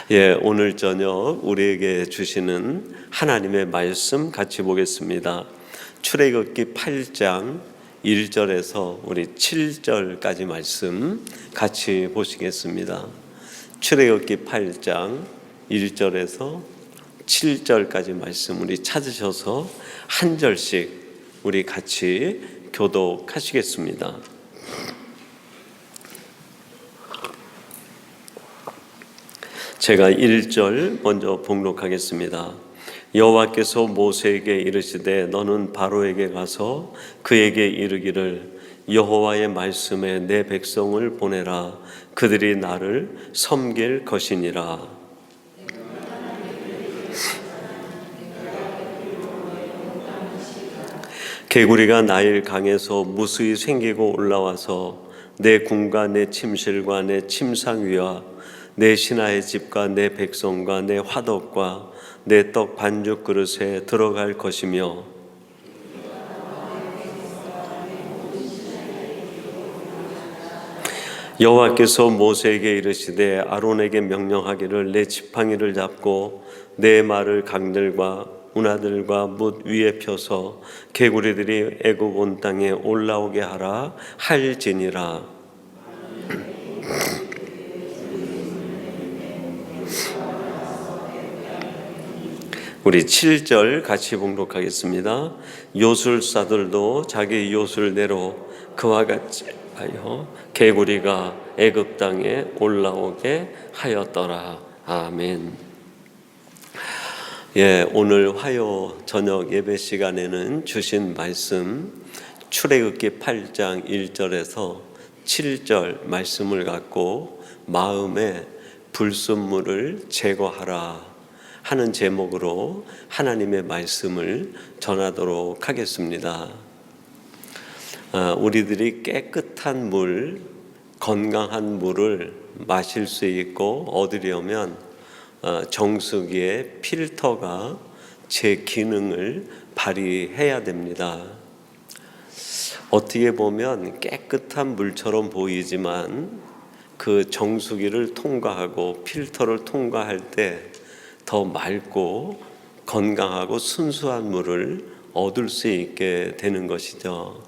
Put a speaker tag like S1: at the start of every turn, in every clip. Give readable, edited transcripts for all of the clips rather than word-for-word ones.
S1: 오늘 저녁 우리에게 주시는 하나님의 말씀 같이 보겠습니다. 출애굽기 8장 1절에서 우리 7절까지 말씀 같이 보시겠습니다. 출애굽기 8장 1절에서 7절까지 말씀 우리 찾으셔서 한 절씩 우리 같이 교독하시겠습니다. 제가 1절 먼저 봉독하겠습니다. 여호와께서 모세에게 이르시되 너는 바로에게 가서 그에게 이르기를 여호와의 말씀에 내 백성을 보내라. 그들이 나를 섬길 것이니라. 개구리가 나일 강에서 무수히 생기고 올라와서 내 궁과 내 침실과 내 침상 위와 내 신하의 집과 내 백성과 내 화덕과 내 떡 반죽 그릇에 들어갈 것이며 여호와께서 모세에게 이르시되 아론에게 명령하기를 내 지팡이를 잡고 내 말을 강들과 운하들과 뭇 위에 펴서 개구리들이 애굽 온 땅에 올라오게 하라 할지니라. 우리 7절 같이 봉독하겠습니다. 요술사들도 자기 요술대로 그와 같이 하여 개구리가 애굽 땅에 올라오게 하였더라. 아멘. 오늘 화요 저녁 예배 시간에는 주신 말씀 출애굽기 8장 1절에서 7절 말씀을 갖고 마음의 불순물을 제거하라 하는 제목으로 하나님의 말씀을 전하도록 하겠습니다. 우리들이 깨끗한 물, 건강한 물을 마실 수 있고 얻으려면 정수기의 필터가 제 기능을 발휘해야 됩니다. 어떻게 보면 깨끗한 물처럼 보이지만 그 정수기를 통과하고 필터를 통과할 때 더 맑고 건강하고 순수한 물을 얻을 수 있게 되는 것이죠.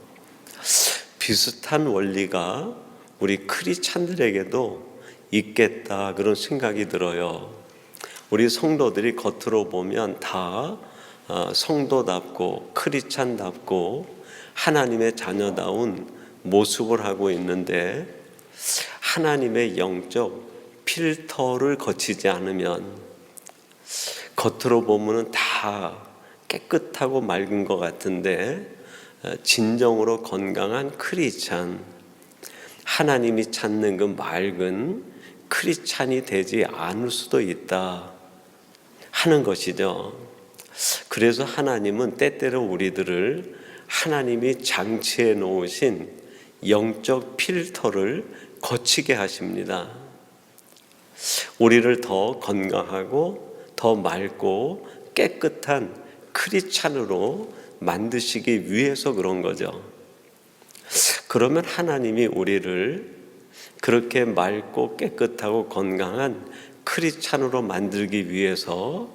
S1: 비슷한 원리가 우리 크리스찬들에게도 있겠다 그런 생각이 들어요. 우리 성도들이 겉으로 보면 다 성도답고 크리스찬답고 하나님의 자녀다운 모습을 하고 있는데 하나님의 영적 필터를 거치지 않으면 겉으로 보면 다 깨끗하고 맑은 것 같은데 진정으로 건강한 크리스찬, 하나님이 찾는 그 맑은 크리스찬이 되지 않을 수도 있다 하는 것이죠. 그래서 하나님은 때때로 우리들을 하나님이 장치해 놓으신 영적 필터를 거치게 하십니다. 우리를 더 건강하고 더 맑고 깨끗한 크리스찬으로 만드시기 위해서 그런 거죠. 그러면 하나님이 우리를 그렇게 맑고 깨끗하고 건강한 크리스찬으로 만들기 위해서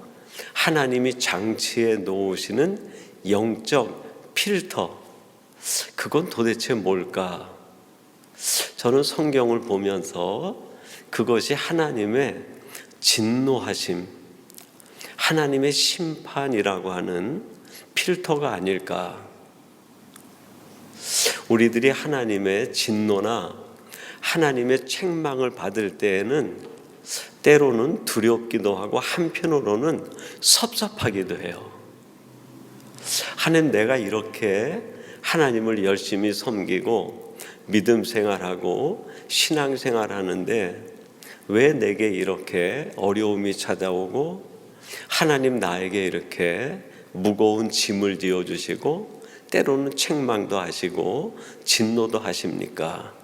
S1: 하나님이 장치해 놓으시는 영적 필터, 그건 도대체 뭘까? 저는 성경을 보면서 그것이 하나님의 진노하심, 하나님의 심판이라고 하는 필터가 아닐까. 우리들이 하나님의 진노나 하나님의 책망을 받을 때에는 때로는 두렵기도 하고 한편으로는 섭섭하기도 해요. 하나님, 내가 이렇게 하나님을 열심히 섬기고 믿음 생활하고 신앙 생활하는데 왜 내게 이렇게 어려움이 찾아오고 하나님 나에게 이렇게 무거운 짐을 지어주시고 때로는 책망도 하시고 진노도 하십니까?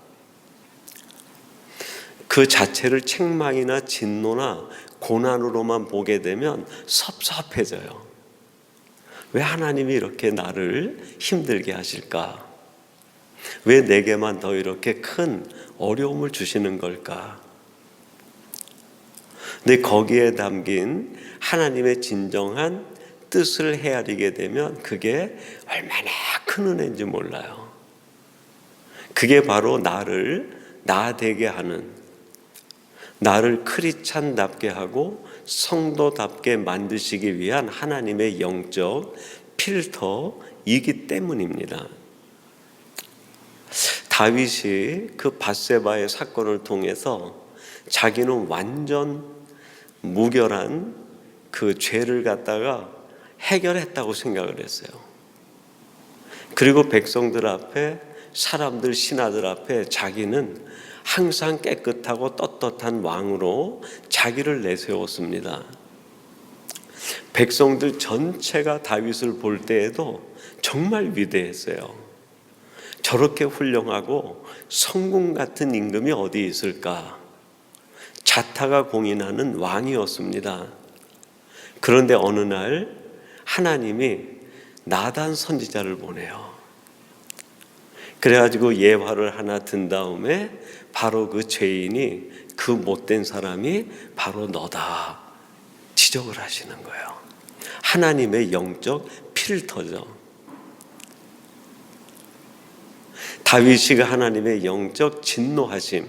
S1: 그 자체를 책망이나 진노나 고난으로만 보게 되면 섭섭해져요. 왜 하나님이 이렇게 나를 힘들게 하실까? 왜 내게만 더 이렇게 큰 어려움을 주시는 걸까? 근데 거기에 담긴 하나님의 진정한 뜻을 헤아리게 되면 그게 얼마나 큰 은혜인지 몰라요. 그게 바로 나를 나 되게 하는, 나를 크리스찬답게 하고 성도답게 만드시기 위한 하나님의 영적 필터이기 때문입니다. 다윗이 그 밧세바의 사건을 통해서 자기는 완전 무결한 그 죄를 갖다가 해결했다고 생각을 했어요. 그리고 백성들 앞에, 사람들, 신하들 앞에 자기는 항상 깨끗하고 떳떳한 왕으로 자기를 내세웠습니다. 백성들 전체가 다윗을 볼 때에도 정말 위대했어요. 저렇게 훌륭하고 성군 같은 임금이 어디 있을까? 자타가 공인하는 왕이었습니다. 그런데 어느 날 하나님이 나단 선지자를 보내요. 그래가지고 예화를 하나 든 다음에 바로 그 죄인이, 그 못된 사람이 바로 너다 지적을 하시는 거예요. 하나님의 영적 필터죠. 다윗이 그 하나님의 영적 진노하심,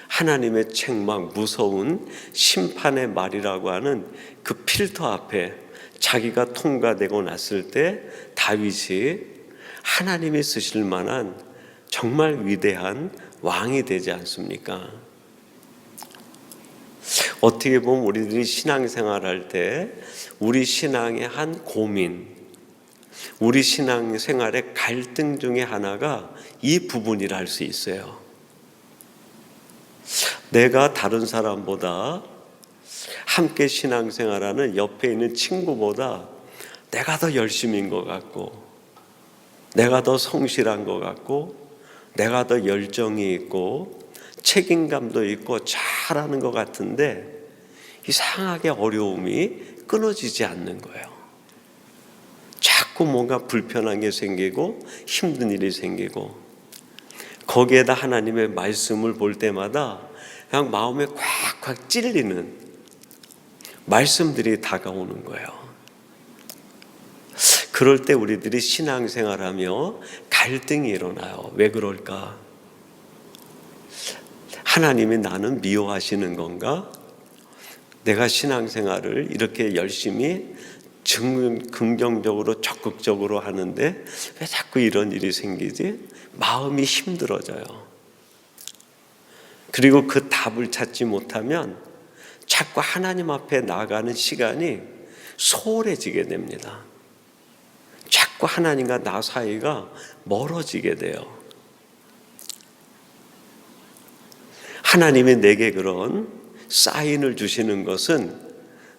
S1: 하나님의 책망, 무서운 심판의 말이라고 하는 그 필터 앞에 자기가 통과되고 났을 때 다윗이 하나님이 쓰실 만한 정말 위대한 왕이 되지 않습니까? 어떻게 보면 우리들이 신앙생활할 때 우리 신앙의 한 고민, 우리 신앙생활의 갈등 중에 하나가 이 부분이라 할 수 있어요. 내가 다른 사람보다, 함께 신앙생활하는 옆에 있는 친구보다 내가 더 열심인 것 같고, 내가 더 성실한 것 같고, 내가 더 열정이 있고 책임감도 있고 잘하는 것 같은데 이상하게 어려움이 끊어지지 않는 거예요. 자꾸 뭔가 불편한 게 생기고 힘든 일이 생기고, 거기에다 하나님의 말씀을 볼 때마다 그냥 마음에 콱콱 찔리는 말씀들이 다가오는 거예요. 그럴 때 우리들이 신앙생활하며 갈등이 일어나요. 왜 그럴까? 하나님이 나는 미워하시는 건가? 내가 신앙생활을 이렇게 열심히 긍정적으로 적극적으로 하는데 왜 자꾸 이런 일이 생기지? 마음이 힘들어져요. 그리고 그 답을 찾지 못하면 자꾸 하나님 앞에 나가는 시간이 소홀해지게 됩니다. 자꾸 하나님과 나 사이가 멀어지게 돼요. 하나님이 내게 그런 사인을 주시는 것은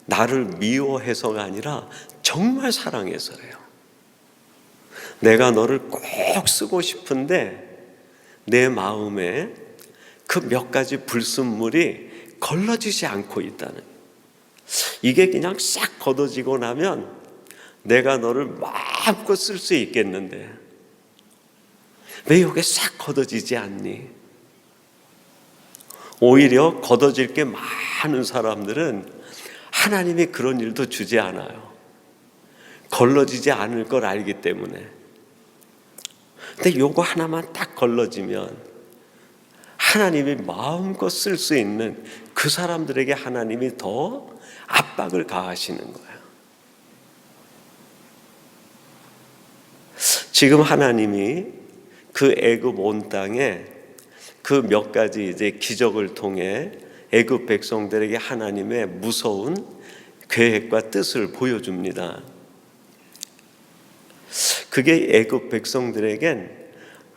S1: 나를 미워해서가 아니라 정말 사랑해서예요. 내가 너를 꼭 쓰고 싶은데 내 마음에 그 몇 가지 불순물이 걸러지지 않고 있다는, 이게 그냥 싹 걷어지고 나면 내가 너를 마음껏 쓸 수 있겠는데 왜 이게 싹 걷어지지 않니? 오히려 걷어질 게 많은 사람들은 하나님이 그런 일도 주지 않아요. 걸러지지 않을 걸 알기 때문에. 근데 요거 하나만 딱 걸러지면 하나님이 마음껏 쓸 수 있는 그 사람들에게 하나님이 더 압박을 가하시는 거예요. 지금 하나님이 그 애굽 온 땅에 그 몇 가지 이제 기적을 통해 애굽 백성들에게 하나님의 무서운 계획과 뜻을 보여줍니다. 그게 애굽 백성들에겐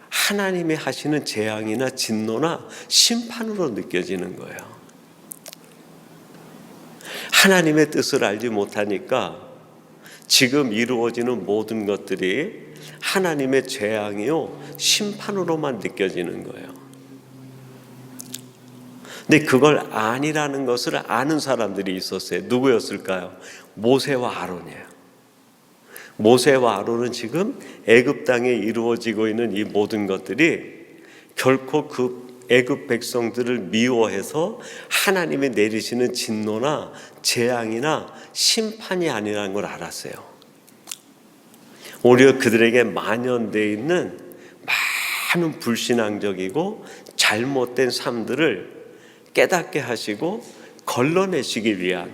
S1: 하나님이 하시는 재앙이나 진노나 심판으로 느껴지는 거예요. 하나님의 뜻을 알지 못하니까 지금 이루어지는 모든 것들이 하나님의 재앙이요 심판으로만 느껴지는 거예요. 근데 그걸 아니라는 것을 아는 사람들이 있었어요. 누구였을까요? 모세와 아론이에요. 모세와 아론은 지금 애굽 땅에 이루어지고 있는 이 모든 것들이 결코 그 애굽 백성들을 미워해서 하나님이 내리시는 진노나 재앙이나 심판이 아니라는 걸 알았어요. 오히려 그들에게 만연되어 있는 많은 불신앙적이고 잘못된 삶들을 깨닫게 하시고 걸러내시기 위한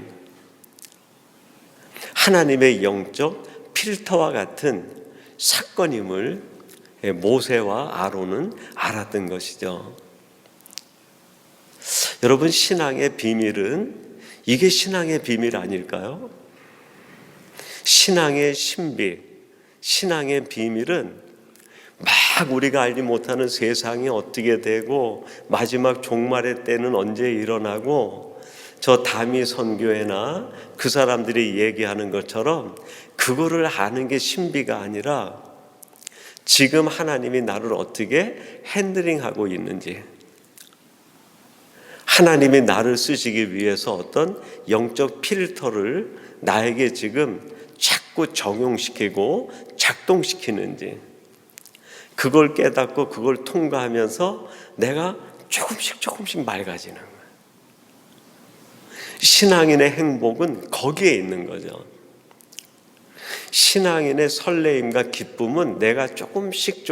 S1: 하나님의 영적 필터와 같은 사건임을 모세와 아론은 알았던 것이죠. 여러분, 신앙의 비밀은 이게 신앙의 비밀 아닐까요? 신앙의 신비, 신앙의 비밀은 막 우리가 알지 못하는 세상이 어떻게 되고 마지막 종말의 때는 언제 일어나고 저 다미 선교회나 그 사람들이 얘기하는 것처럼 그거를 아는 게 신비가 아니라 지금 하나님이 나를 어떻게 핸들링하고 있는지, 하나님이 나를 쓰시기 위해서 어떤 영적 필터를 나에게 지금 자꾸 적용시키고 작동시키는지, 그걸 깨닫고 그걸 통과하면서 내가 조금씩 맑아지는 거예요. 신앙인의 행복은 거기에 있는 거죠. 신앙인의 설레임과 기쁨은 내가 조금씩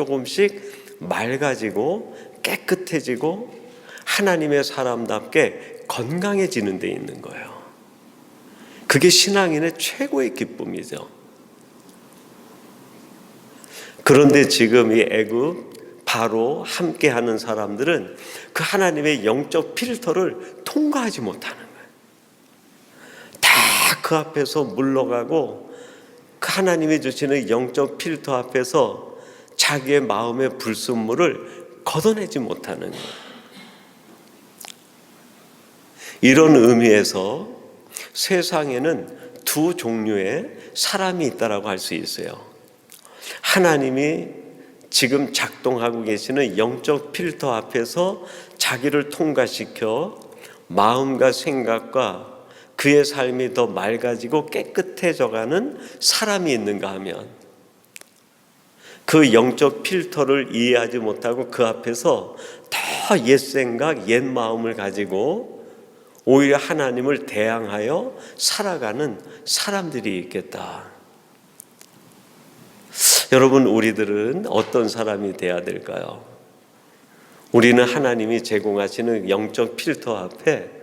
S1: 맑아지고 깨끗해지고 하나님의 사람답게 건강해지는 데 있는 거예요. 그게 신앙인의 최고의 기쁨이죠. 그런데 지금 이 애굽 바로 함께하는 사람들은 그 하나님의 영적 필터를 통과하지 못하는 거예요. 다 그 앞에서 물러가고 그 하나님이 주시는 영적 필터 앞에서 자기의 마음의 불순물을 걷어내지 못하는 거예요. 이런 의미에서 세상에는 두 종류의 사람이 있다라고 할 수 있어요. 하나님이 지금 작동하고 계시는 영적 필터 앞에서 자기를 통과시켜 마음과 생각과 그의 삶이 더 맑아지고 깨끗해져가는 사람이 있는가 하면, 그 영적 필터를 이해하지 못하고 그 앞에서 더 옛 생각, 옛 마음을 가지고 오히려 하나님을 대항하여 살아가는 사람들이 있겠다. 여러분, 우리들은 어떤 사람이 돼야 될까요? 우리는 하나님이 제공하시는 영적 필터 앞에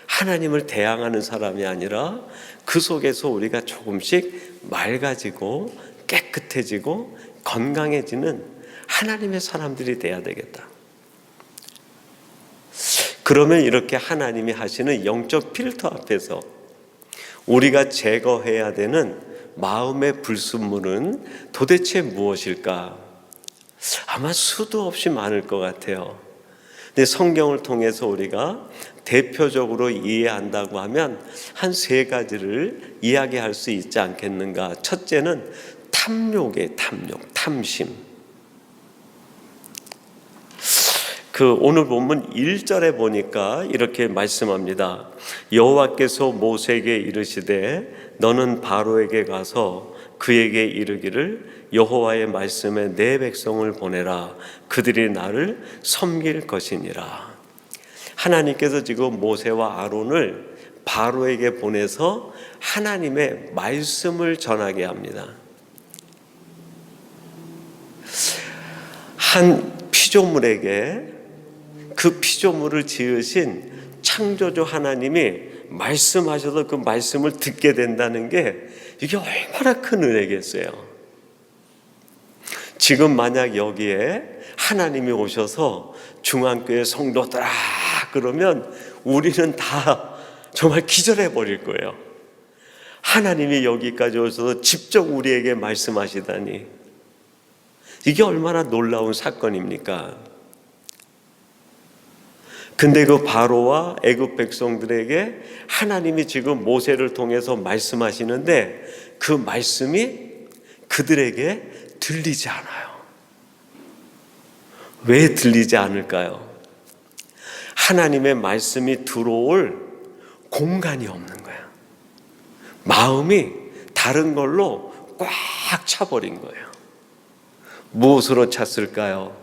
S1: 하나님을 대항하는 사람이 아니라 그 속에서 우리가 조금씩 맑아지고 깨끗해지고 건강해지는 하나님의 사람들이 돼야 되겠다. 그러면 이렇게 하나님이 하시는 영적 필터 앞에서 우리가 제거해야 되는 마음의 불순물은 도대체 무엇일까? 아마 수도 없이 많을 것 같아요. 근데 성경을 통해서 우리가 대표적으로 이해한다고 하면 한 3가지를 이야기할 수 있지 않겠는가? 첫째는 탐욕이에요. 탐심. 오늘 본문 1절에 보니까 이렇게 말씀합니다. 여호와께서 모세에게 이르시되 너는 바로에게 가서 그에게 이르기를 여호와의 말씀에 내 백성을 보내라. 그들이 나를 섬길 것이니라. 하나님께서 지금 모세와 아론을 바로에게 보내서 하나님의 말씀을 전하게 합니다. 한 피조물에게 그 피조물을 지으신 창조주 하나님이 말씀하셔서 그 말씀을 듣게 된다는 게 이게 얼마나 큰 은혜겠어요. 지금 만약 여기에 하나님이 오셔서 중앙교회 성도들아 그러면 우리는 다 정말 기절해 버릴 거예요. 하나님이 여기까지 오셔서 직접 우리에게 말씀하시다니, 이게 얼마나 놀라운 사건입니까? 근데 그 바로와 애굽 백성들에게 하나님이 지금 모세를 통해서 말씀하시는데 그 말씀이 그들에게 들리지 않아요. 왜 들리지 않을까요? 하나님의 말씀이 들어올 공간이 없는 거예요. 마음이 다른 걸로 꽉 차버린 거예요. 무엇으로 찼을까요?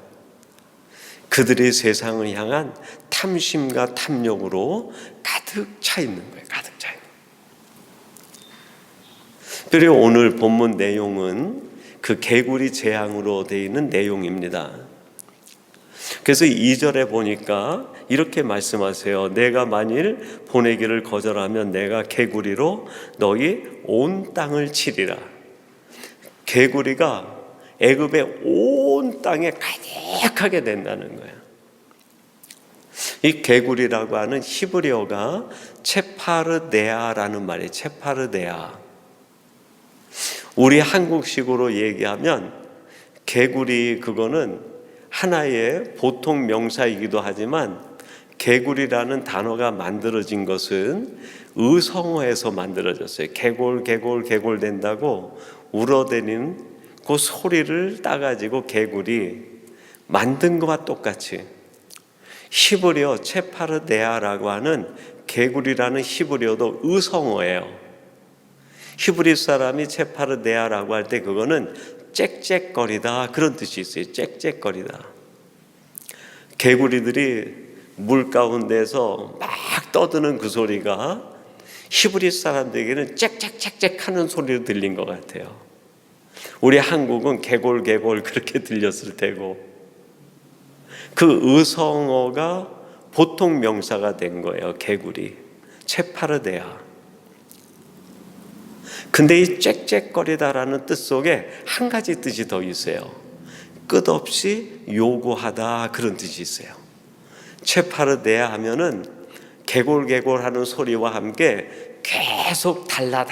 S1: 그들의 세상을 향한 탐심과 탐욕으로 가득 차 있는 거예요. 가득 차 있는 거예요. 그리고 오늘 본문 내용은 그 개구리 재앙으로 되어 있는 내용입니다. 그래서 2절에 보니까 이렇게 말씀하세요. 내가 만일 보내기를 거절하면 내가 개구리로 너희 온 땅을 치리라. 개구리가 애굽의 온 땅에 가득하게 된다는 거예요. 이 개구리라고 하는 히브리어가 체파르데아라는 말이에요. 체파르데아. 우리 한국식으로 얘기하면 개구리, 그거는 하나의 보통 명사이기도 하지만 개구리라는 단어가 만들어진 것은 의성어에서 만들어졌어요. 개골 개골 개골 된다고 울어대는 그 소리를 따가지고 개구리 만든 것과 똑같이 히브리어 체파르데아라고 하는 개구리라는 히브리어도 의성어예요. 히브리 사람이 체파르데아라고 할 때 그거는 짹짹거리다, 그런 뜻이 있어요. 짹짹거리다. 개구리들이 물 가운데서 막 떠드는 그 소리가 히브리 사람들에게는 짹짹짹짹 하는 소리로 들린 것 같아요. 우리 한국은 개골 개골 그렇게 들렸을 테고, 그 의성어가 보통 명사가 된 거예요. 개구리, 체파르데아. 근데 이 짹짹거리다라는 뜻 속에 한 가지 뜻이 더 있어요. 끝없이 요구하다, 그런 뜻이 있어요. 체파르데아 하면은 개골개골 하는 소리와 함께 계속 달라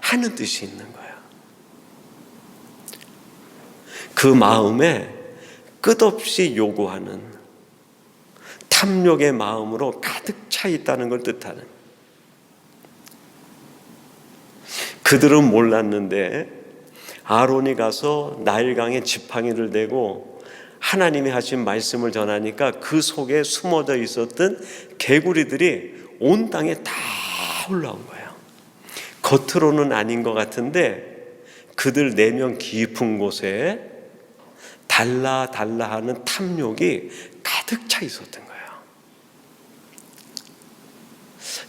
S1: 하는 뜻이 있는 거예요. 그 마음에 끝없이 요구하는 탐욕의 마음으로 가득 차 있다는 걸 뜻하는. 그들은 몰랐는데 아론이 가서 나일강에 지팡이를 대고 하나님이 하신 말씀을 전하니까 그 속에 숨어져 있었던 개구리들이 온 땅에 다 올라온 거예요. 겉으로는 아닌 것 같은데 그들 내면 깊은 곳에 달라 하는 탐욕이 가득 차 있었던 거예요.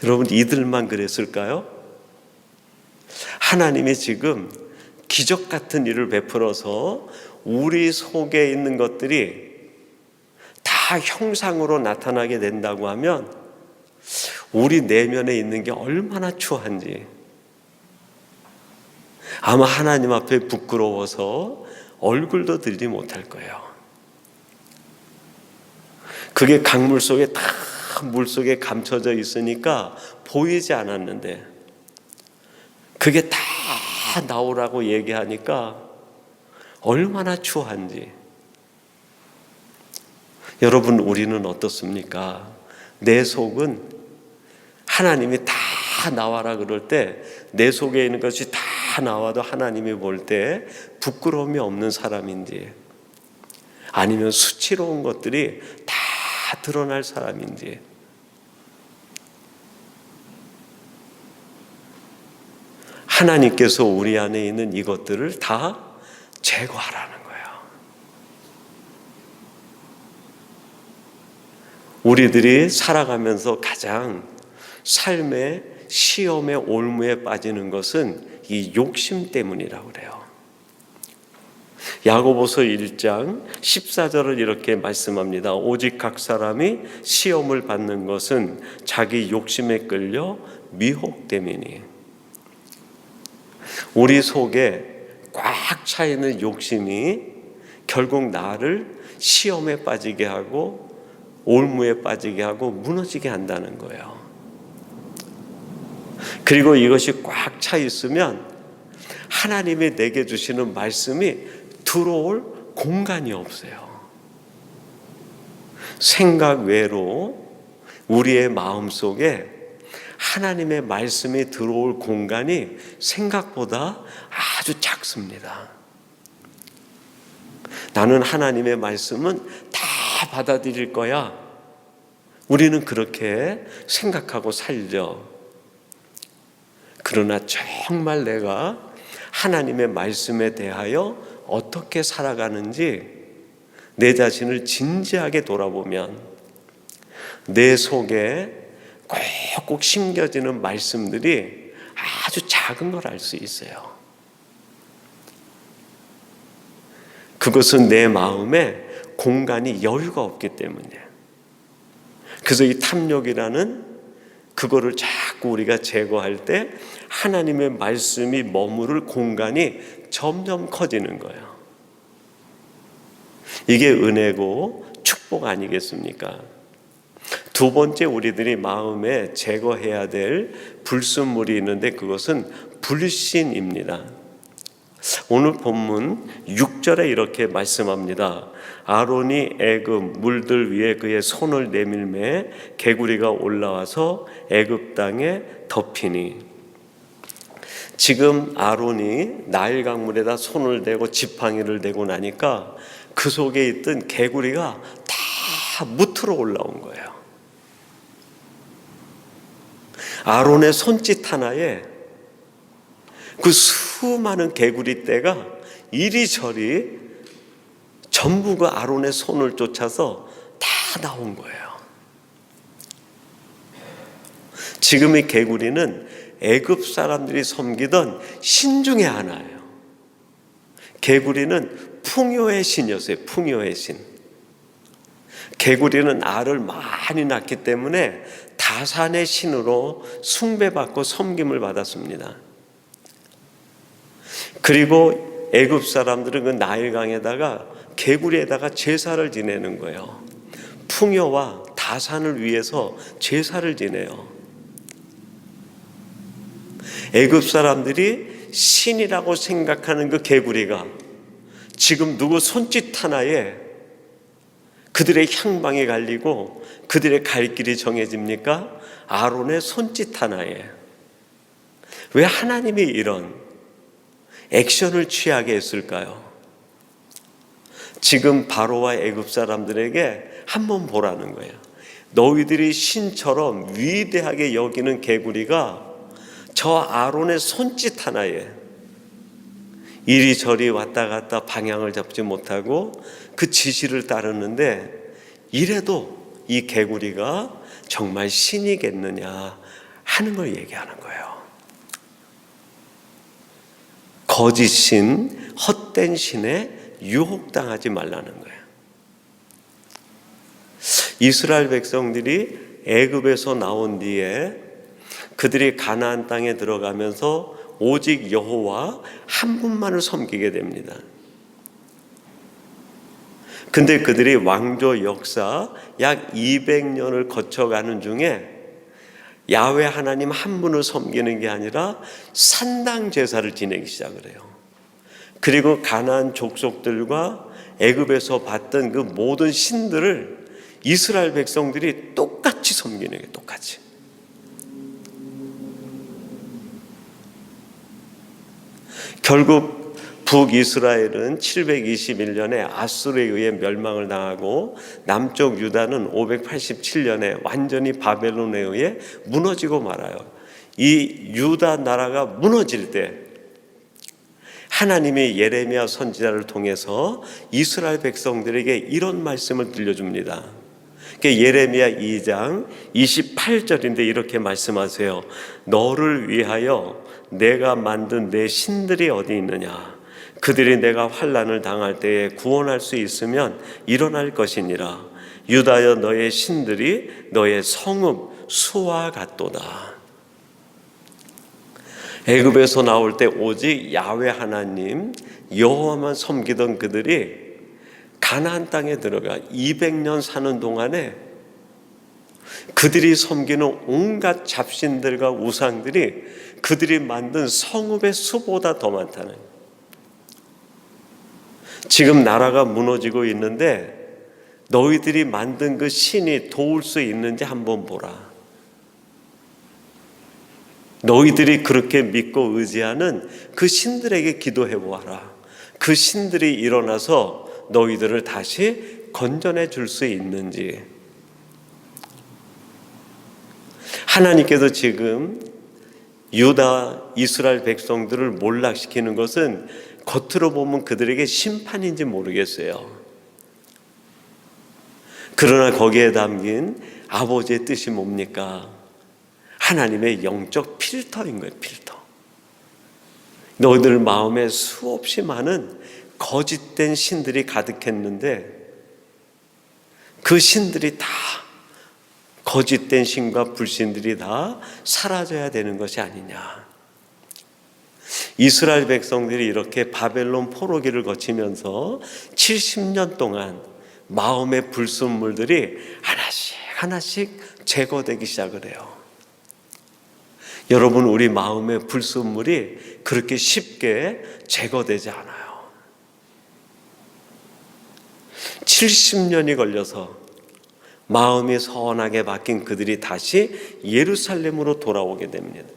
S1: 여러분, 이들만 그랬을까요? 하나님이 지금 기적 같은 일을 베풀어서 우리 속에 있는 것들이 다 형상으로 나타나게 된다고 하면 우리 내면에 있는 게 얼마나 추한지 아마 하나님 앞에 부끄러워서 얼굴도 들지 못할 거예요. 그게 강물 속에 다 물속에 감춰져 있으니까 보이지 않았는데 그게 다 나오라고 얘기하니까 얼마나 추한지. 여러분, 우리는 어떻습니까? 내 속은 하나님이 다 나와라 그럴 때 내 속에 있는 것이 다 나와도 하나님이 볼 때 부끄러움이 없는 사람인지, 아니면 수치로운 것들이 다 드러날 사람인지. 하나님께서 우리 안에 있는 이것들을 다 제거하라는 거예요. 우리들이 살아가면서 가장 삶의 시험의 올무에 빠지는 것은 이 욕심 때문이라고 그래요. 야고보서 1장 14절을 이렇게 말씀합니다. 오직 각 사람이 시험을 받는 것은 자기 욕심에 끌려 미혹됨이니. 우리 속에 꽉 차 있는 욕심이 결국 나를 시험에 빠지게 하고 올무에 빠지게 하고 무너지게 한다는 거예요. 그리고 이것이 꽉 차 있으면 하나님이 내게 주시는 말씀이 들어올 공간이 없어요. 생각 외로 우리의 마음속에 하나님의 말씀이 들어올 공간이 생각보다 아주 작습니다. 나는 하나님의 말씀은 다 받아들일 거야. 우리는 그렇게 생각하고 살죠. 그러나 정말 내가 하나님의 말씀에 대하여 어떻게 살아가는지 내 자신을 진지하게 돌아보면 내 속에 꼭꼭 심겨지는 말씀들이 아주 작은 걸 알 수 있어요. 그것은 내 마음에 공간이 여유가 없기 때문이에요. 그래서 이 탐욕이라는 그거를 자꾸 우리가 제거할 때 하나님의 말씀이 머무를 공간이 점점 커지는 거예요. 이게 은혜고 축복 아니겠습니까? 두 번째, 우리들이 마음에 제거해야 될 불순물이 있는데 그것은 불신입니다. 오늘 본문 6절에 이렇게 말씀합니다. 아론이 애굽 물들 위에 그의 손을 내밀매 개구리가 올라와서 애굽 땅에 덮이니. 지금 아론이 나일 강물에다 손을 대고 지팡이를 대고 나니까 그 속에 있던 개구리가 다 무트로 올라온 거예요. 아론의 손짓 하나에 그 수많은 개구리 떼가 이리저리 전부 그 아론의 손을 쫓아서 다 나온 거예요. 지금 이 개구리는 애굽 사람들이 섬기던 신 중에 하나예요. 개구리는 풍요의 신이었어요. 풍요의 신. 개구리는 알을 많이 낳기 때문에 다산의 신으로 숭배받고 섬김을 받았습니다. 그리고 애굽 사람들은 그 나일강에다가 개구리에다가 제사를 지내는 거예요. 풍요와 다산을 위해서 제사를 지내요. 애굽 사람들이 신이라고 생각하는 그 개구리가 지금 누구 손짓 하나에 그들의 향방이 갈리고 그들의 갈 길이 정해집니까? 아론의 손짓 하나에. 왜 하나님이 이런 액션을 취하게 했을까요? 지금 바로와 애굽 사람들에게 한번 보라는 거예요. 너희들이 신처럼 위대하게 여기는 개구리가 저 아론의 손짓 하나에 이리저리 왔다 갔다 방향을 잡지 못하고 그 지시를 따르는데, 이래도 이 개구리가 정말 신이겠느냐 하는 걸 얘기하는 거예요. 거짓 신, 헛된 신에 유혹당하지 말라는 거예요. 이스라엘 백성들이 애굽에서 나온 뒤에 그들이 가나안 땅에 들어가면서 오직 여호와 한 분만을 섬기게 됩니다. 근데 그들이 왕조 역사 약 200년을 거쳐가는 중에 야훼 하나님 한 분을 섬기는 게 아니라 산당 제사를 지내기 시작을 해요. 그리고 가나안 족속들과 애굽에서 봤던 그 모든 신들을 이스라엘 백성들이 똑같이 섬기는 게 똑같이. 결국 북이스라엘은 721년에 아수르에 의해 멸망을 당하고 남쪽 유다는 587년에 완전히 바벨론에 의해 무너지고 말아요. 이 유다 나라가 무너질 때 하나님이 예레미야 선지자를 통해서 이스라엘 백성들에게 이런 말씀을 들려줍니다. 예레미야 2장 28절인데 이렇게 말씀하세요. 너를 위하여 내가 만든 내 신들이 어디 있느냐? 그들이 내가 환난을 당할 때에 구원할 수 있으면 일어날 것이니라. 유다여 너의 신들이 너의 성읍 수와 같도다. 애굽에서 나올 때 오직 야훼 하나님 여호와만 섬기던 그들이 가나안 땅에 들어가 200년 사는 동안에 그들이 섬기는 온갖 잡신들과 우상들이 그들이 만든 성읍의 수보다 더 많다는 거예요. 지금 나라가 무너지고 있는데 너희들이 만든 그 신이 도울 수 있는지 한번 보라. 너희들이 그렇게 믿고 의지하는 그 신들에게 기도해 보아라. 그 신들이 일어나서 너희들을 다시 건져내 줄 수 있는지. 하나님께서 지금 유다 이스라엘 백성들을 몰락시키는 것은 겉으로 보면 그들에게 심판인지 모르겠어요. 그러나 거기에 담긴 아버지의 뜻이 뭡니까? 하나님의 영적 필터인 거예요. 필터. 너희들 마음에 수없이 많은 거짓된 신들이 가득했는데 그 신들이 다, 거짓된 신과 불신들이 다 사라져야 되는 것이 아니냐. 이스라엘 백성들이 이렇게 바벨론 포로기를 거치면서 70년 동안 마음의 불순물들이 하나씩 하나씩 제거되기 시작을 해요. 여러분, 우리 마음의 불순물이 그렇게 쉽게 제거되지 않아요. 70년이 걸려서 마음이 선하게 바뀐 그들이 다시 예루살렘으로 돌아오게 됩니다.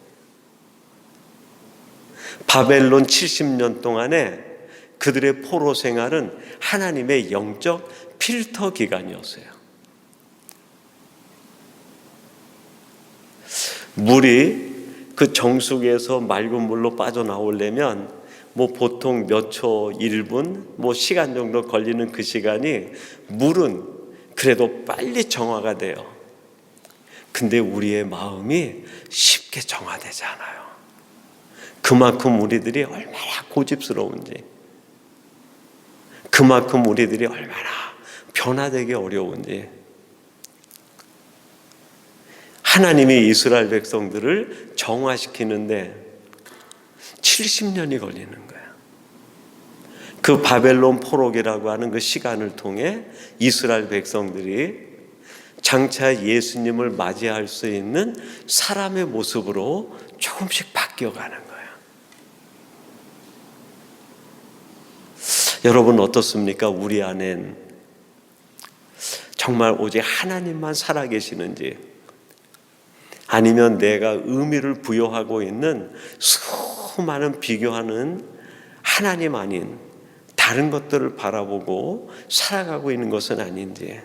S1: 바벨론 70년 동안에 그들의 포로 생활은 하나님의 영적 필터 기간이었어요. 물이 그 정수기에서 맑은 물로 빠져나오려면 보통 몇 초, 1분, 시간 정도 걸리는 그 시간이, 물은 그래도 빨리 정화가 돼요. 근데 우리의 마음이 쉽게 정화되지 않아요. 그만큼 우리들이 얼마나 고집스러운지, 그만큼 우리들이 얼마나 변화되기 어려운지. 하나님이 이스라엘 백성들을 정화시키는데 70년이 걸리는 거예요. 그 바벨론 포로기라고 하는 그 시간을 통해 이스라엘 백성들이 장차 예수님을 맞이할 수 있는 사람의 모습으로 조금씩 바뀌어가는 거예요. 여러분 어떻습니까? 우리 안엔 정말 오직 하나님만 살아계시는지, 아니면 내가 의미를 부여하고 있는 수많은 비교하는 하나님 아닌 다른 것들을 바라보고 살아가고 있는 것은 아닌지.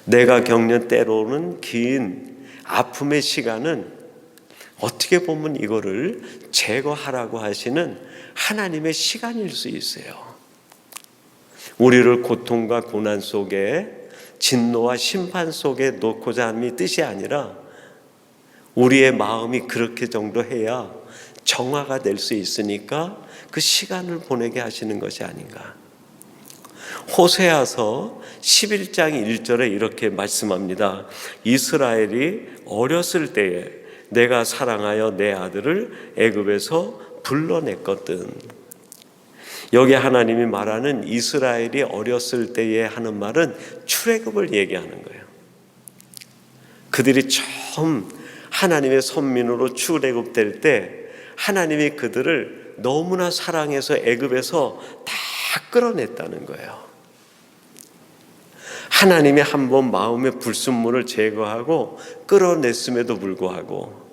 S1: 내가 겪는 때로는 긴 아픔의 시간은 어떻게 보면 이거를 제거하라고 하시는 하나님의 시간일 수 있어요. 우리를 고통과 고난 속에, 진노와 심판 속에 놓고자 함이 뜻이 아니라 우리의 마음이 그렇게 정도 해야 정화가 될 수 있으니까 그 시간을 보내게 하시는 것이 아닌가. 호세아서 11장 1절에 이렇게 말씀합니다. 이스라엘이 어렸을 때에 내가 사랑하여 내 아들을 애굽에서 불러냈거든. 여기 하나님이 말하는 이스라엘이 어렸을 때에 하는 말은 출애굽을 얘기하는 거예요. 그들이 처음 하나님의 선민으로 출애굽될 때 하나님이 그들을 너무나 사랑해서 애굽에서 다 끌어냈다는 거예요. 하나님이 한번 마음의 불순물을 제거하고 끌어냈음에도 불구하고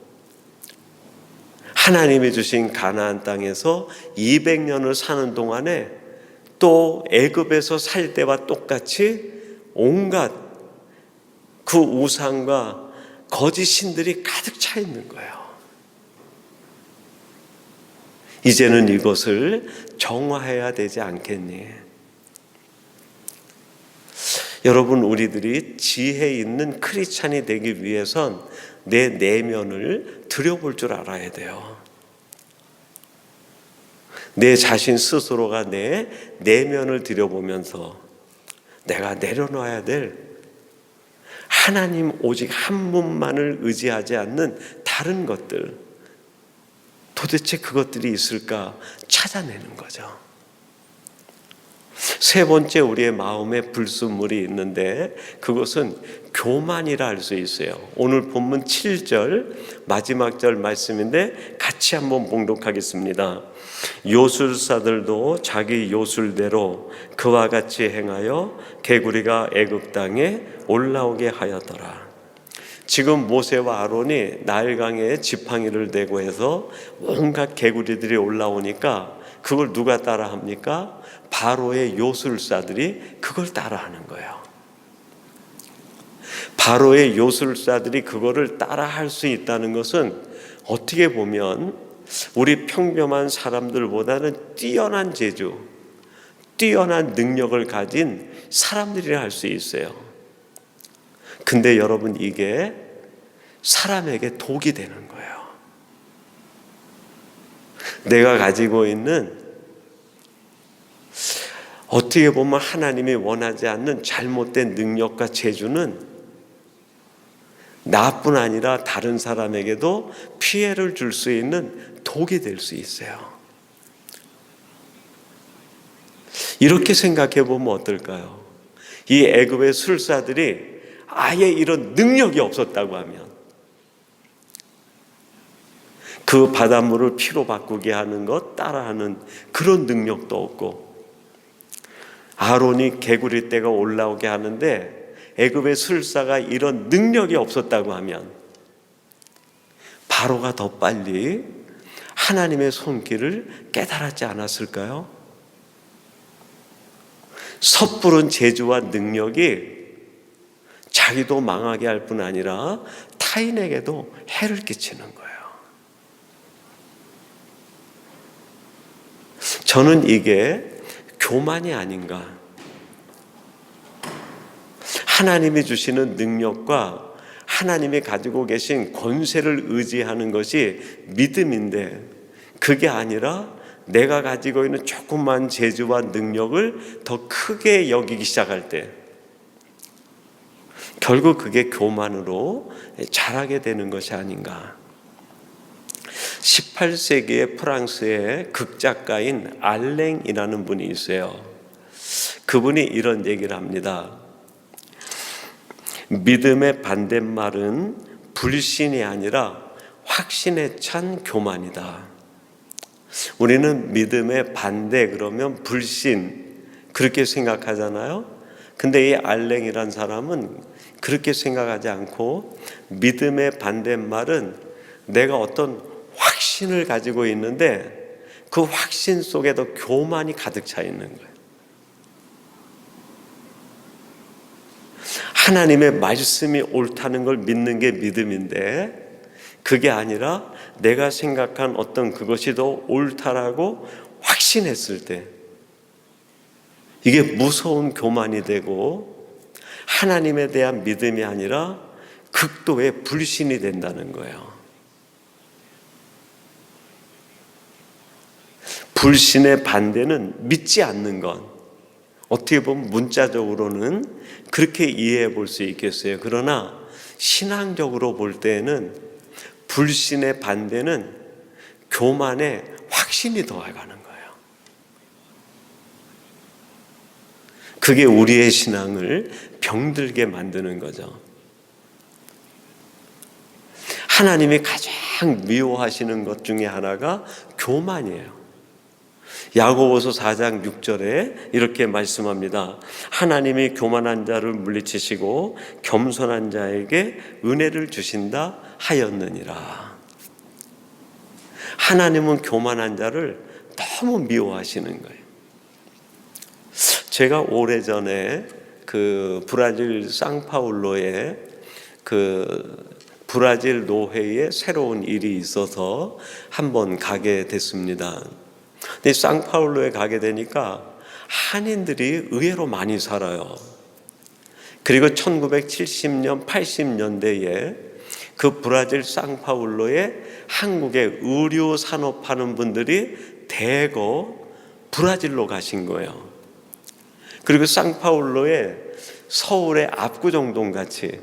S1: 하나님이 주신 가나안 땅에서 200년을 사는 동안에 또 애굽에서 살 때와 똑같이 온갖 그 우상과 거짓 신들이 가득 차 있는 거예요. 이제는 이것을 정화해야 되지 않겠니? 여러분, 우리들이 지혜 있는 크리스찬이 되기 위해선 내 내면을 들여볼 줄 알아야 돼요. 내 자신 스스로가 내 내면을 들여보면서 내가 내려놔야 될 하나님 오직 한 분만을 의지하지 않는 다른 것들, 도대체 그것들이 있을까 찾아내는 거죠. 세 번째, 우리의 마음에 불순물이 있는데 그것은 교만이라 할 수 있어요. 오늘 본문 7절 마지막 절 말씀인데 같이 한번 봉독하겠습니다. 요술사들도 자기 요술대로 그와 같이 행하여 개구리가 애굽 땅에 올라오게 하였더라. 지금 모세와 아론이 나일강에 지팡이를 대고 해서 온갖 개구리들이 올라오니까 그걸 누가 따라합니까? 바로의 요술사들이 그걸 따라하는 거예요. 바로의 요술사들이 그거를 따라할 수 있다는 것은 어떻게 보면 우리 평범한 사람들보다는 뛰어난 재주, 뛰어난 능력을 가진 사람들이라 할 수 있어요. 근데 여러분, 이게 사람에게 독이 되는 거예요. 내가 가지고 있는, 어떻게 보면 하나님이 원하지 않는 잘못된 능력과 재주는 나뿐 아니라 다른 사람에게도 피해를 줄 수 있는 독이 될 수 있어요. 이렇게 생각해 보면 어떨까요? 이 애굽의 술사들이 아예 이런 능력이 없었다고 하면, 그 바닷물을 피로 바꾸게 하는 것 따라하는 그런 능력도 없고, 아론이 개구리 떼가 올라오게 하는데 애굽의 술사가 이런 능력이 없었다고 하면 바로가 더 빨리 하나님의 손길을 깨달았지 않았을까요? 섣부른 재주와 능력이 자기도 망하게 할 뿐 아니라 타인에게도 해를 끼치는 거예요. 저는 이게 교만이 아닌가. 하나님이 주시는 능력과 하나님이 가지고 계신 권세를 의지하는 것이 믿음인데, 그게 아니라 내가 가지고 있는 조그만 재주와 능력을 더 크게 여기기 시작할 때 결국 그게 교만으로 자라게 되는 것이 아닌가. 18세기의 프랑스의 극작가인 알랭이라는 분이 있어요. 그분이 이런 얘기를 합니다. 믿음의 반대말은 불신이 아니라 확신에 찬 교만이다. 우리는 믿음의 반대 그러면 불신, 그렇게 생각하잖아요. 근데 이 알랭이란 사람은 그렇게 생각하지 않고, 믿음의 반대말은 내가 어떤 확신을 가지고 있는데 그 확신 속에도 교만이 가득 차 있는 거예요. 하나님의 말씀이 옳다는 걸 믿는 게 믿음인데, 그게 아니라 내가 생각한 어떤 그것이 더 옳다라고 확신했을 때 이게 무서운 교만이 되고, 하나님에 대한 믿음이 아니라 극도의 불신이 된다는 거예요. 불신의 반대는 믿지 않는 것. 어떻게 보면 문자적으로는 그렇게 이해해 볼 수 있겠어요. 그러나 신앙적으로 볼 때에는 불신의 반대는 교만에 확신이 더해가는 거예요. 그게 우리의 신앙을 병들게 만드는 거죠. 하나님이 가장 미워하시는 것 중에 하나가 교만이에요. 야고보서 4장 6절에 이렇게 말씀합니다. 하나님이 교만한 자를 물리치시고 겸손한 자에게 은혜를 주신다 하였느니라. 하나님은 교만한 자를 너무 미워하시는 거예요. 제가 오래전에 그 브라질 상파울로에 그 브라질 노회에 새로운 일이 있어서 한번 가게 됐습니다. 근데 상파울로에 가게 되니까 한인들이 의외로 많이 살아요. 그리고 1970년, 80년대에 그 브라질 상파울로에 한국의 의류 산업하는 분들이 대거 브라질로 가신 거예요. 그리고 상파울로에 서울의 압구정동 같이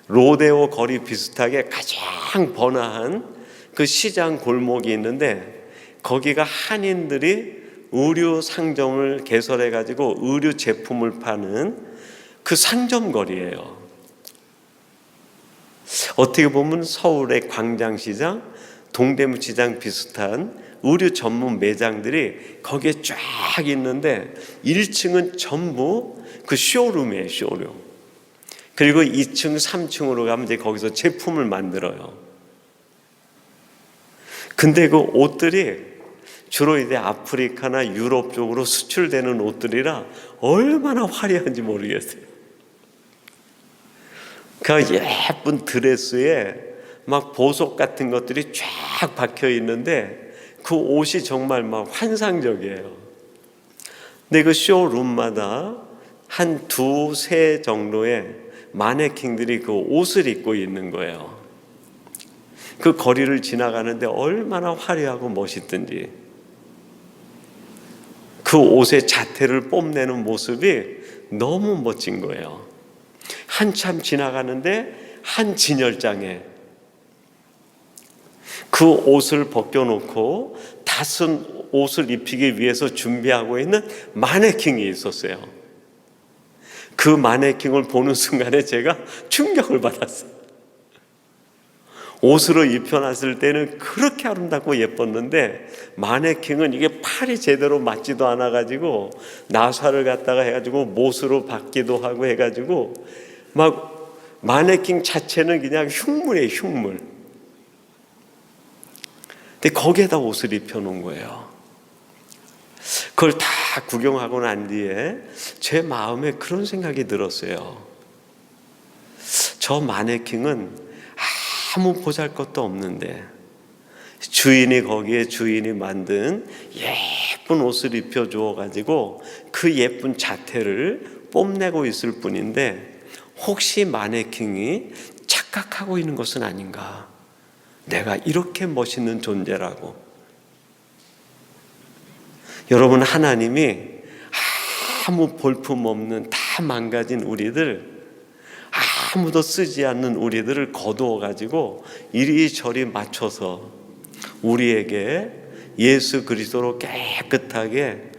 S1: 로데오 거리 비슷하게 가장 번화한 그 시장 골목이 있는데, 거기가 한인들이 의류 상점을 개설해 가지고 의류 제품을 파는 그 상점거리예요. 어떻게 보면 서울의 광장시장, 동대문시장 비슷한 의류 전문 매장들이 거기에 쫙 있는데 1층은 전부 그 쇼룸이에요, 쇼룸. 그리고 2층, 3층으로 가면 이제 거기서 제품을 만들어요. 근데 그 옷들이 주로 이제 아프리카나 유럽 쪽으로 수출되는 옷들이라 얼마나 화려한지 모르겠어요. 그 예쁜 드레스에 막 보석 같은 것들이 쫙 박혀 있는데 그 옷이 정말 막 환상적이에요. 근데 그 쇼룸마다 한 두세 정도의 마네킹들이 그 옷을 입고 있는 거예요. 그 거리를 지나가는데 얼마나 화려하고 멋있든지 그 옷의 자태를 뽐내는 모습이 너무 멋진 거예요. 한참 지나가는데 한 진열장에 그 옷을 벗겨놓고 낯선 옷을 입히기 위해서 준비하고 있는 마네킹이 있었어요. 그 마네킹을 보는 순간에 제가 충격을 받았어요. 옷으로 입혀놨을 때는 그렇게 아름답고 예뻤는데 마네킹은 이게 팔이 제대로 맞지도 않아가지고 나사를 갖다가 해가지고 못으로 받기도 하고 해가지고 막 마네킹 자체는 그냥 흉물이에요, 흉물. 근데 거기에다 옷을 입혀놓은 거예요. 그걸 다 구경하고 난 뒤에 제 마음에 그런 생각이 들었어요. 저 마네킹은 아무 보잘것도 없는데 주인이 거기에 주인이 만든 예쁜 옷을 입혀 주어 가지고 그 예쁜 자태를 뽐내고 있을 뿐인데 혹시 마네킹이 착각하고 있는 것은 아닌가? 내가 이렇게 멋있는 존재라고. 여러분, 하나님이 아무 볼품없는 다 망가진 우리들, 아무도 쓰지 않는 우리들을 거두어 가지고 이리저리 맞춰서 우리에게 예수 그리스도로 깨끗하게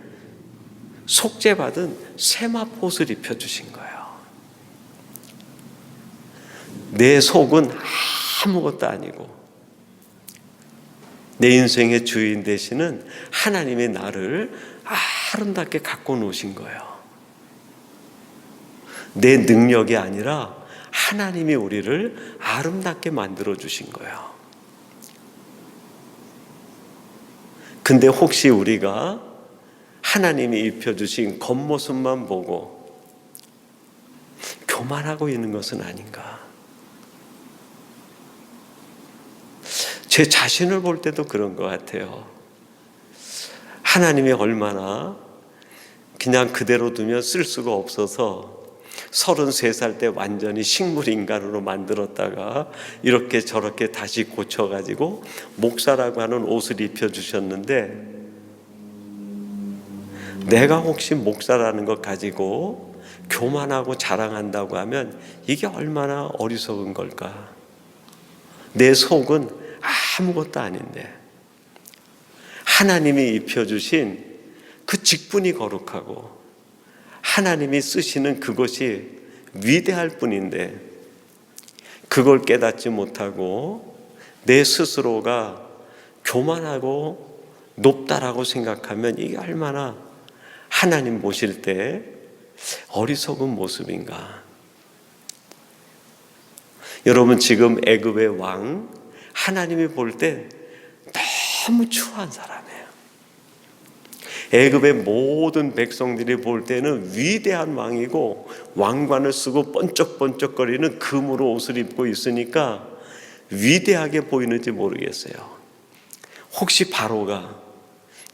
S1: 속죄받은 세마포옷을 입혀주신 거예요. 내 속은 아무것도 아니고 내 인생의 주인 되시는 하나님의 나를 아름답게 갖고 놓으신 거예요. 내 능력이 아니라 하나님이 우리를 아름답게 만들어 주신 거예요. 근데 혹시 우리가 하나님이 입혀주신 겉모습만 보고 교만하고 있는 것은 아닌가? 제 자신을 볼 때도 그런 것 같아요. 하나님이 얼마나 그냥 그대로 두면 쓸 수가 없어서 33살 때 완전히 식물인간으로 만들었다가 이렇게 저렇게 다시 고쳐가지고 목사라고 하는 옷을 입혀주셨는데 내가 혹시 목사라는 것 가지고 교만하고 자랑한다고 하면 이게 얼마나 어리석은 걸까? 내 속은 아무것도 아닌데 하나님이 입혀주신 그 직분이 거룩하고 하나님이 쓰시는 그것이 위대할 뿐인데 그걸 깨닫지 못하고 내 스스로가 교만하고 높다라고 생각하면 이게 얼마나 하나님 보실 때 어리석은 모습인가. 여러분, 지금 애굽의 왕 하나님이 볼 때 너무 추한 사람이에요. 애굽의 모든 백성들이 볼 때는 위대한 왕이고 왕관을 쓰고 번쩍번쩍거리는 금으로 옷을 입고 있으니까 위대하게 보이는지 모르겠어요. 혹시 바로가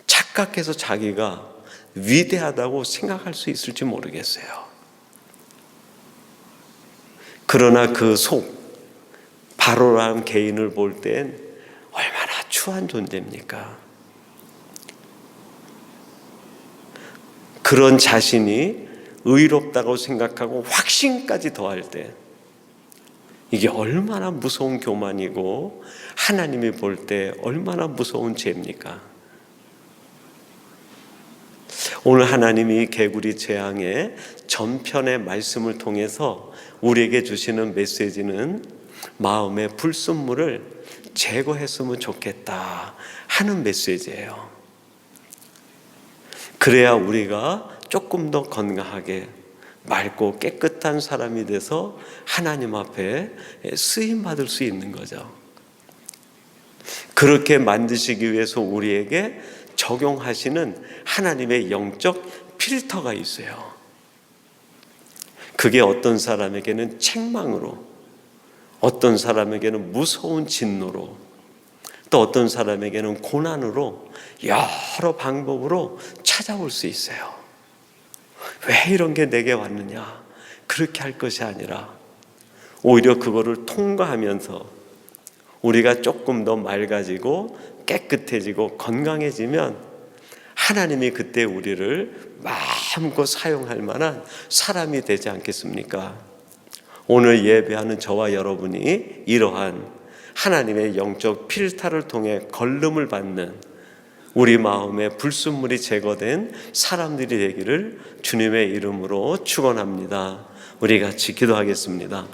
S1: 착각해서 자기가 위대하다고 생각할 수 있을지 모르겠어요. 그러나 그 속 바로라는 개인을 볼 땐 얼마나 추한 존재입니까? 그런 자신이 의롭다고 생각하고 확신까지 더할 때 이게 얼마나 무서운 교만이고 하나님이 볼 때 얼마나 무서운 죄입니까? 오늘 하나님이 개구리 재앙의 전편의 말씀을 통해서 우리에게 주시는 메시지는 마음의 불순물을 제거했으면 좋겠다 하는 메시지예요. 그래야 우리가 조금 더 건강하게 맑고 깨끗한 사람이 돼서 하나님 앞에 쓰임받을 수 있는 거죠. 그렇게 만드시기 위해서 우리에게 적용하시는 하나님의 영적 필터가 있어요. 그게 어떤 사람에게는 책망으로, 어떤 사람에게는 무서운 진노로, 또 어떤 사람에게는 고난으로 여러 방법으로 찾아올 수 있어요. 왜 이런 게 내게 왔느냐, 그렇게 할 것이 아니라 오히려 그거를 통과하면서 우리가 조금 더 맑아지고 깨끗해지고 건강해지면 하나님이 그때 우리를 마음껏 사용할 만한 사람이 되지 않겠습니까? 오늘 예배하는 저와 여러분이 이러한 하나님의 영적 필터를 통해 걸름을 받는 우리 마음의 불순물이 제거된 사람들이 되기를 주님의 이름으로 축원합니다. 우리 같이 기도하겠습니다.